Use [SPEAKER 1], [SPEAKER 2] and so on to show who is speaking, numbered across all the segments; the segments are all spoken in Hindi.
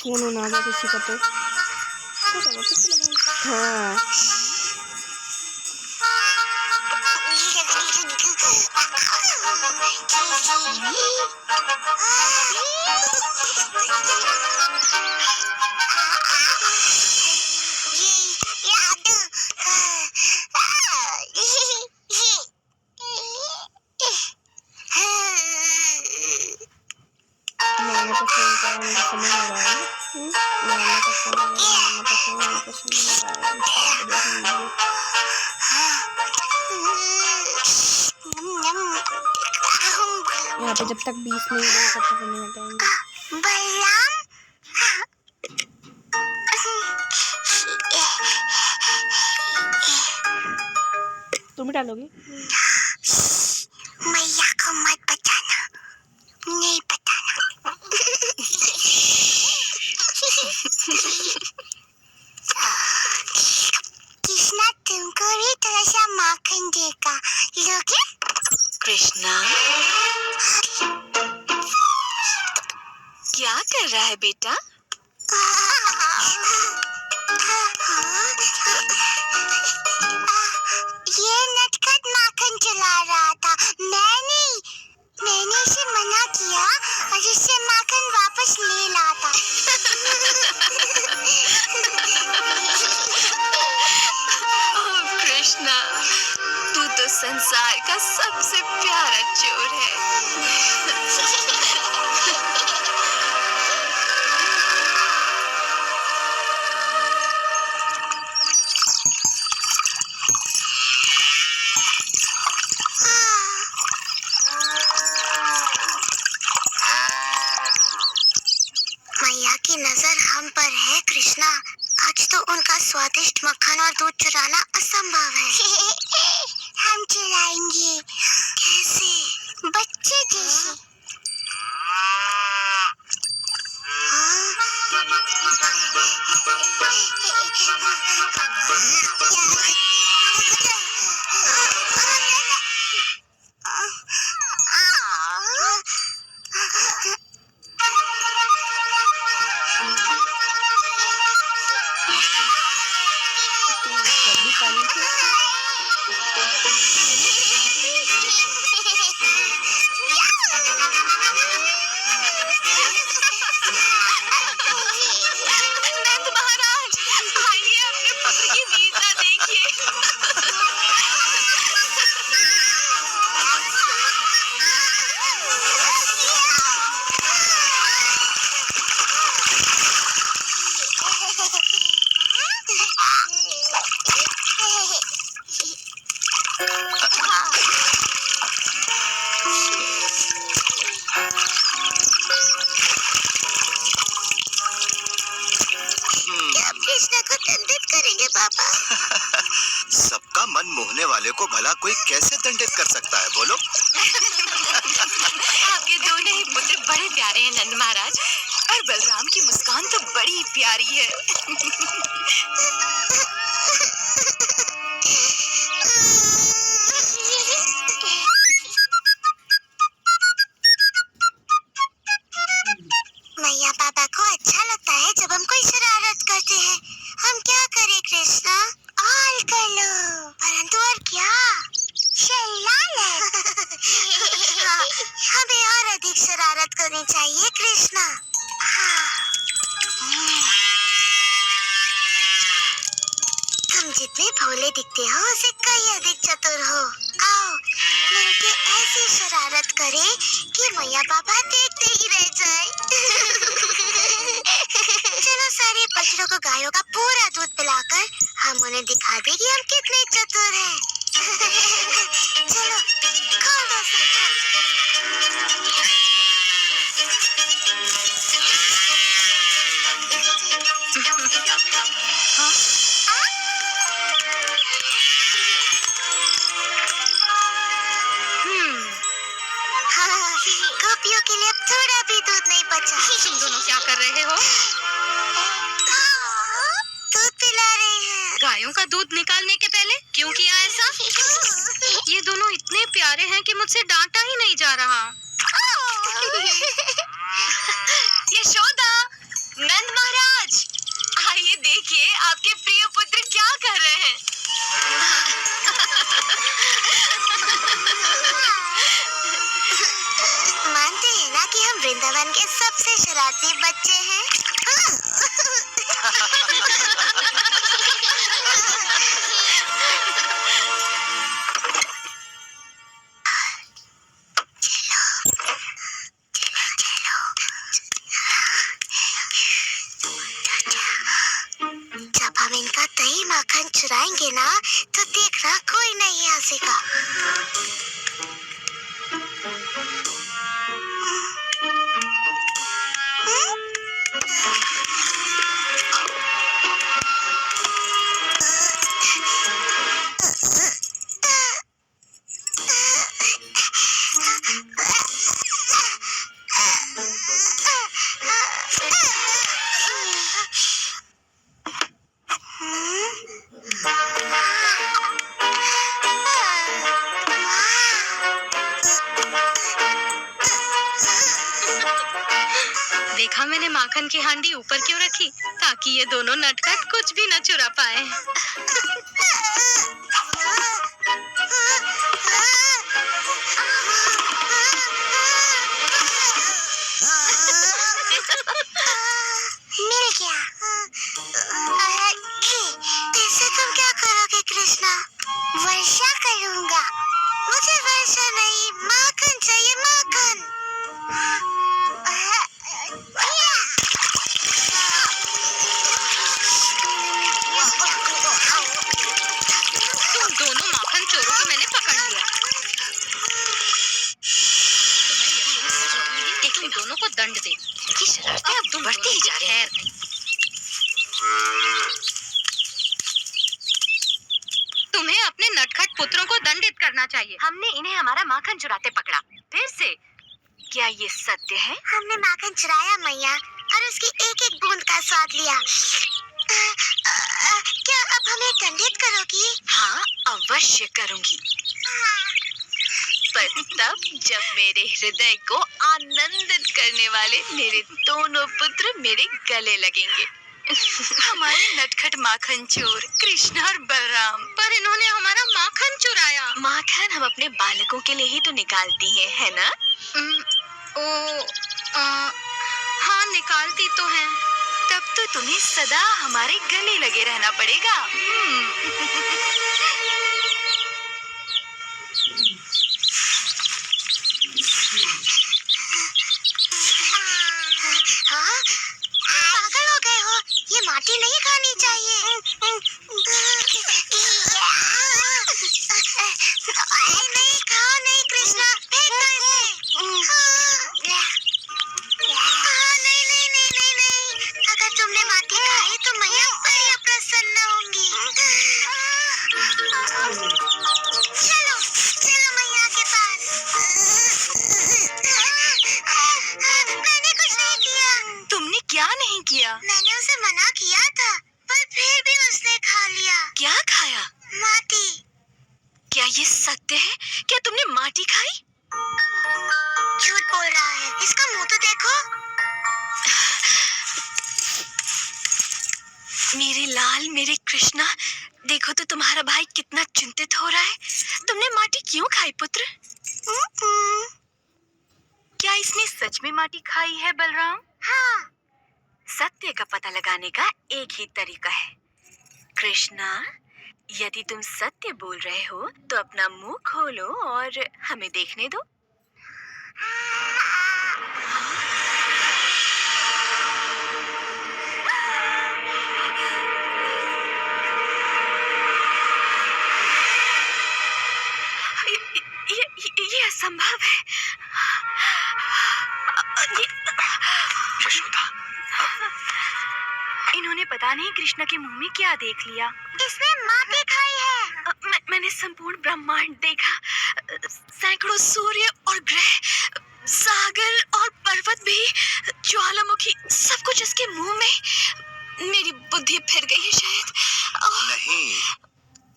[SPEAKER 1] फोन होना आ गया किसी का तो हाँ नाना का फोन का मुझे समझ आ रहा है नाना का फोन मुझे समझ आ रहा है। यहाँ पे जब तक 20 नहीं हो तब तक नहीं हटाएंगे। तुम भी डालोगी?
[SPEAKER 2] मैया को मत बताना, नहीं बताना। कृष्णा तुमको भी थोड़ा सा माखन देगा, लोगे?
[SPEAKER 3] कृष्णा क्या कर रहा है बेटा?
[SPEAKER 2] ये नटखट माखन चला रहा था। मैंने इसे मना किया और इससे माखन वापस ले लाता।
[SPEAKER 3] ओह कृष्णा, तू तो संसार का सबसे प्यारा चोर है।
[SPEAKER 2] मैया की नजर हम पर है कृष्णा। आज तो उनका स्वादिष्ट मक्खन और दूध चुराना असंभव है। हम चुराएंगे। कैसे? बच्चे जैसे।
[SPEAKER 3] नंद महाराज, आइए अपने पुत्र की वीरता देखिए।
[SPEAKER 2] कृष्णा को दंडित करेंगे पापा।
[SPEAKER 4] सबका मन मोहने वाले को भला कोई कैसे दंडित कर सकता है बोलो?
[SPEAKER 3] आपके दोनों ही पुत्र बड़े प्यारे हैं नंद महाराज, और बलराम की मुस्कान तो बड़ी प्यारी है।
[SPEAKER 2] मैया पापा को अच्छा लगता है जब हम कोई शरारत करते हैं। हम क्या करें कृष्णा? ऑल कर लो। परंतु और क्या? हाँ, हमें और अधिक शरारत करनी चाहिए कृष्णा। तुम जितने भोले दिखते हो उससे कई अधिक चतुर हो। आओ मिलके ऐसी शरारत करें कि मैया पापा देखते ही रह जाए। चलो सारे बछड़ों को गायों का पूरा दूध पिलाकर हम उन्हें दिखा दें कि हम कितने चतुर हैं। चलो खोल दो गोपियों के लिए अब थोड़ा भी दूध नहीं बचा।
[SPEAKER 3] तुम दोनों क्या कर रहे हो?
[SPEAKER 2] दूध पिला रहे हैं।
[SPEAKER 3] गायों का दूध निकालने के पहले क्यों किया ऐसा? ये दोनों इतने प्यारे हैं कि मुझसे डांटा ही नहीं जा रहा। यशोदा, नंद महाराज, आइए देखिए आपके प्रिय पुत्र क्या कर रहे हैं।
[SPEAKER 2] मानते हैं ना कि हम वृंदावन के सबसे शरारती बच्चे हैं। जब हम इनका दही माखन चुराएंगे ना, तो देखना कोई नहीं हंसेगा।
[SPEAKER 3] देखा मैंने माखन की हांडी ऊपर क्यों रखी, ताकि ये दोनों नटखट कुछ भी न चुरा पाए।
[SPEAKER 2] मिल गया। इससे तुम क्या करोगे कृष्णा? वर्षा करूंगा। मुझे वर्षा नहीं, माखन चाहिए, माखन।
[SPEAKER 3] तुम दोनों माखन चोरों को मैंने पकड़ लिया। तुम दोनों को दंड दे। इनकी शरारतें अब तुम बढ़ती ही जा रही हैं। तुम्हें अपने नटखट पुत्रों को दंडित करना चाहिए। हमने इन्हें हमारा माखन चुराते पकड़ा। फिर से क्या ये सत्य है?
[SPEAKER 2] हमने माखन चुराया मैया, और उसकी एक एक बूंद का स्वाद लिया। क्या अब हमें दंडित करोगी?
[SPEAKER 3] हाँ, अवश्य करूंगी, पर तब जब मेरे हृदय को आनंदित करने वाले मेरे दोनों पुत्र मेरे गले लगेंगे। हमारे नटखट माखन चोर कृष्ण और बलराम। पर इन्होंने हमारा माखन चुराया। माखन हम अपने बालकों के लिए ही तो निकालती हैं, है ना? हाँ, निकालती तो हैं। तब तो तुम्हें सदा हमारे गले लगे रहना पड़ेगा।
[SPEAKER 2] हाँ? पागल हो गए हो? ये माटी नहीं खानी चाहिए। नहीं, खाओ नहीं कृष्णा, फेंक दो इसे। नहीं नहीं नहीं नहीं नहीं, अगर तुमने माटी खाई तो मैया बड़ी अप्रसन्न होंगी। चलो चलो मैया के पास। मैंने कुछ नहीं किया।
[SPEAKER 3] तुमने क्या नहीं किया?
[SPEAKER 2] मैंने उसे मना किया था, पर फिर भी उसने खा लिया।
[SPEAKER 3] क्या खाया?
[SPEAKER 2] माटी।
[SPEAKER 3] क्या ये सत्य है? क्या तुमने माटी खाई?
[SPEAKER 2] झूठ बोल रहा है, इसका मुंह तो देखो।
[SPEAKER 3] मेरे लाल, मेरे कृष्णा, देखो तो तुम्हारा भाई कितना चिंतित हो रहा है। तुमने माटी क्यों खाई पुत्र? क्या इसने सच में माटी खाई है बलराम?
[SPEAKER 2] हाँ।
[SPEAKER 3] सत्य का पता लगाने का एक ही तरीका है। कृष्णा, यदि तुम सत्य बोल रहे हो तो अपना मुंह खोलो और हमें देखने दो। ये असंभव है।
[SPEAKER 4] यशोदा,
[SPEAKER 3] इन्होंने पता नहीं कृष्ण के मुंह में क्या देख लिया।
[SPEAKER 2] इसने माटी खाई है।
[SPEAKER 3] मैंने संपूर्ण ब्रह्मांड देखा, सैकड़ों सूर्य और ग्रह, सागर और पर्वत भी, ज्वालामुखी, सब कुछ इसके मुंह में। मेरी बुद्धि फिर गई है शायद।
[SPEAKER 4] नहीं,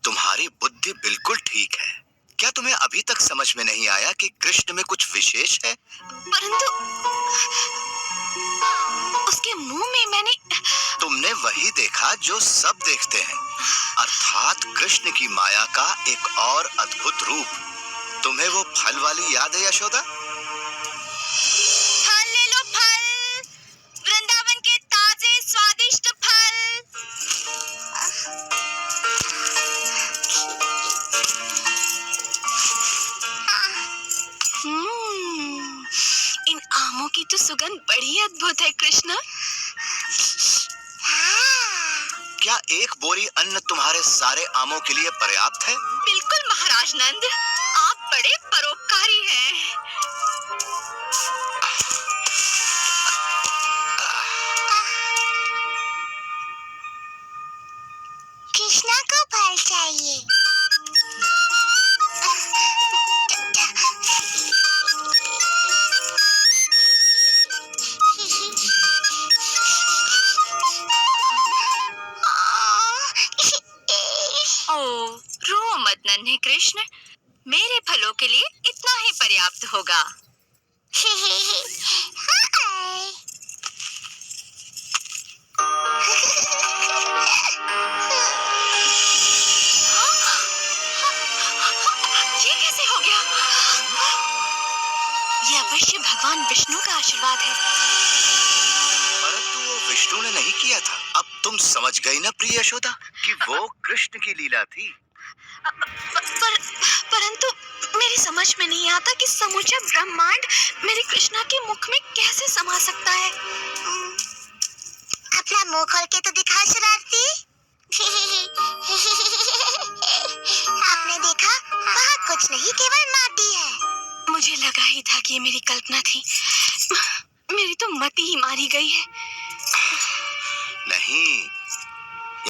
[SPEAKER 4] तुम्हारी बुद्धि बिल्कुल ठीक है। क्या तुम्हें अभी तक समझ में नहीं आया कि कृष्ण में कुछ विशेष है?
[SPEAKER 3] परंतु उसके मुंह में मैंने
[SPEAKER 4] तुमने वही देखा जो सब देखते हैं, अर्थात कृष्ण की माया का एक और अद्भुत रूप। तुम्हें वो फल वाली याद है यशोदा?
[SPEAKER 3] फल ले लो, फल, वृंदावन के ताजे स्वादिष्ट फल। इन आमों की तो सुगंध बड़ी अद्भुत है कृष्णा।
[SPEAKER 4] क्या एक बोरी अन्न तुम्हारे सारे आमों के लिए पर्याप्त है?
[SPEAKER 3] बिल्कुल महाराज नंद, आप बड़े परोपकारी हैं।
[SPEAKER 2] कृष्णा को फल चाहिए।
[SPEAKER 3] ओ, रो मत नन्हे कृष्ण, मेरे फलों के लिए इतना ही पर्याप्त होगा। ये कैसे हो गया? ये अवश्य भगवान विष्णु का आशीर्वाद है।
[SPEAKER 4] परंतु वो विष्णु ने नहीं किया था। अब तुम समझ गई ना प्रिय यशोदा कि वो कृष्ण की लीला थी।
[SPEAKER 3] परंतु मेरी समझ में नहीं आता कि समूचा ब्रह्मांड मेरे कृष्णा के मुख में कैसे समा सकता है।
[SPEAKER 2] अपना मुंह खोल के तो दिखा शरारती। आपने देखा, वहाँ कुछ नहीं, केवल माटी है।
[SPEAKER 3] मुझे लगा ही था कि ये मेरी कल्पना थी। मेरी तो मति ही मारी गई है।